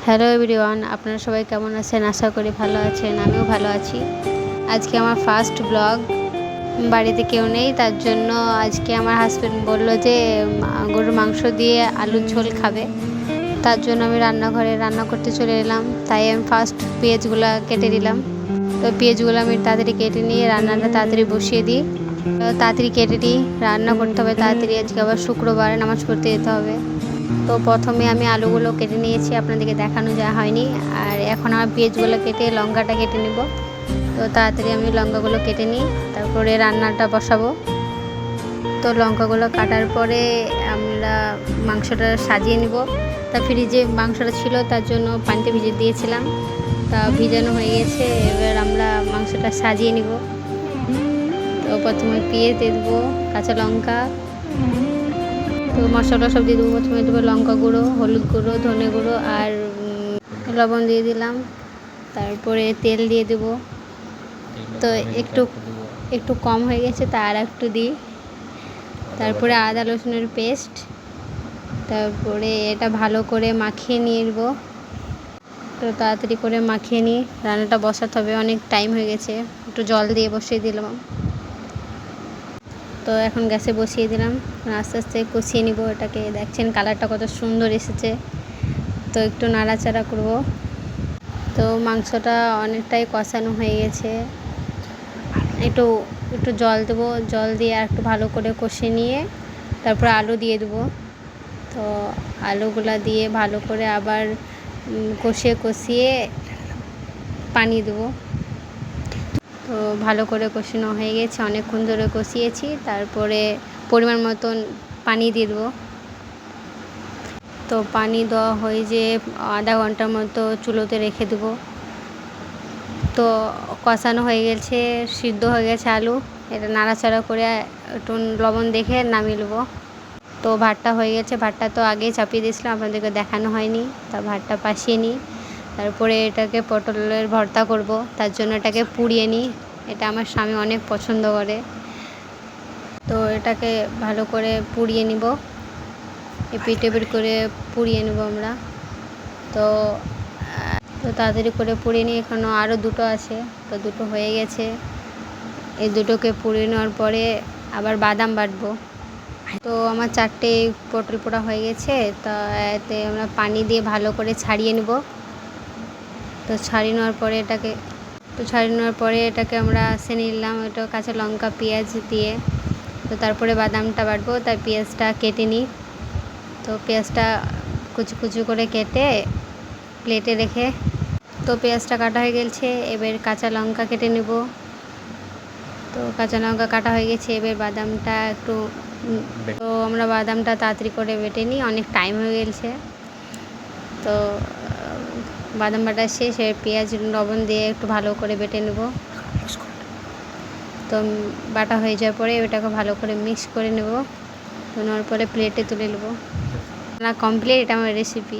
Hello everyone, আপনারা সবাই কেমন আছেন? আশা করি ভালো আছেন। আমিও ভালো আছি। আজকে আমার ফার্স্ট ব্লগ। বাড়িতে কেউ নেই, তার জন্য আজকে আমার হাজব্যান্ড বলল যে গরুর মাংস দিয়ে আলুর ঝোল খাবে। তার জন্য আমি রান্নাঘরে রান্না করতে চলে এলাম। তাই আমি ফার্স্ট পেঁয়াজগুলো কেটে দিলাম। তো পেঁয়াজগুলো আমি তাড়াতাড়ি কেটে নিয়ে রান্নাটা তাড়াতাড়ি বসিয়ে দিই। তাড়াতাড়ি কেটে নিই, রান্না করতে হবে তাড়াতাড়ি। আজকে আবার শুক্রবার, নামাজ পড়তে যেতে হবে। তো প্রথমে আমি আলুগুলো কেটে নিয়েছি, আপনাদেরকে দেখানো যাওয়া হয়নি। আর এখন আমার পেঁয়াজগুলো কেটে লঙ্কাটা কেটে নেব। তো তাড়াতাড়ি আমি লঙ্কাগুলো কেটে নিই, তারপরে রান্নাটা বসাবো। তো লঙ্কাগুলো কাটার পরে আমরা মাংসটা সাজিয়ে নিব। তা ফ্রিজে মাংসটা ছিল, তার জন্য পানিতে ভিজিয়ে দিয়েছিলাম। তা ভিজানো হয়ে গেছে, এবার আমরা মাংসটা সাজিয়ে নিব। তো প্রথমে পেঁয়াজ দিয়ে দেবো, কাঁচা লঙ্কা, তো মশলা সব দিয়ে দেবো। প্রথমে দেবো লঙ্কা গুঁড়ো, হলুদ গুঁড়ো, ধনে গুঁড়ো আর লবণ দিয়ে দিলাম। তারপরে তেল দিয়ে দেবো। তো একটু কম হয়ে গেছে, তা আর একটু দিই। তারপরে আদা রসুনের পেস্ট, তারপরে এটা ভালো করে মাখিয়ে নিয়ে নেব। তো তাড়াতাড়ি করে মাখিয়ে নিই, রান্নাটা বসাতে হবে, অনেক টাইম হয়ে গেছে। একটু জল দিয়ে বসিয়ে দিলাম। তো এখন গ্যাসে বসিয়ে দিলাম, আস্তে আস্তে কষিয়ে নিব এটাকে। দেখছেন কালারটা কত সুন্দর এসেছে। তো একটু নাড়াচাড়া করব। তো মাংসটা অনেকটাই কষানো হয়ে গেছে। একটু একটু জল দেবো, জল দিয়ে আর একটু ভালো করে কষিয়ে নিয়ে তারপর আলু দিয়ে দেবো। তো আলুগুলা দিয়ে ভালো করে আবার কষিয়ে পানি দেবো। তো ভালো করে কষানো হয়ে গেছে, অনেকক্ষণ ধরে কষিয়েছি। তারপরে পরিমাণ মতন পানি দিয়ে দেবো। তো পানি দেওয়া হয়ে যে আধা ঘন্টার মতো চুলোতে রেখে দেবো। তো কষানো হয়ে গেছে, সিদ্ধ হয়ে গেছে আলু। এটা নাড়াচাড়া করে একটু লবণ দেখে নামিয়ে নেবো। তো ভাতটা হয়ে গেছে, ভাতটা তো আগেই চাপিয়ে দিয়েছিলাম, আপনাদেরকে দেখানো হয়নি। তা ভাতটা পাশিয়ে নিই। তারপরে এটাকে পটলের ভর্তা করব, তার জন্য এটাকে পুড়িয়ে নিই। এটা আমার স্বামী অনেক পছন্দ করে। তো এটাকে ভালো করে পুড়িয়ে নিব, এপিট এপিট করে পুড়িয়ে নেব আমরা। তো তাড়াতাড়ি করে পুড়িয়ে নিই, এখনও আরও দুটো আছে। তো দুটো হয়ে গেছে। এই দুটোকে পুড়িয়ে নেওয়ার পরে আবার বাদাম বাটবো। তো আমার 4টে পটল পোড়া হয়ে গেছে। তা এতে আমরা পানি দিয়ে ভালো করে ছাড়িয়ে নেব। তো ছাড়িয়ে নেওয়ার পরে এটাকে আমরা আসে নিলাম, এটা কাঁচা লঙ্কা পেঁয়াজ দিয়ে। তো তারপরে বাদামটা বাটবো, তাই পেঁয়াজটা কেটে নিই। তো পেঁয়াজটা কুচি কুচি করে কেটে প্লেটে রেখে, তো পেঁয়াজটা কাটা হয়ে গেছে। এবার কাঁচা লঙ্কা কেটে নেব। তো কাঁচা লঙ্কা কাটা হয়ে গেছে, এবার বাদামটা তো আমরা বাদামটা তাড়াতাড়ি করে বেটে নিই, অনেক টাইম হয়ে গেছে। তো বাদাম বাটা শেষ, পেঁয়াজ লবণ দিয়ে একটু ভালো করে বেটে নেব। তো বাটা হয়ে যাওয়ার পরে ওটাকে ভালো করে মিক্স করে নেব। তো নেওয়ার পরে প্লেটে তুলে নেব। কমপ্লিট, এটা আমার রেসিপি।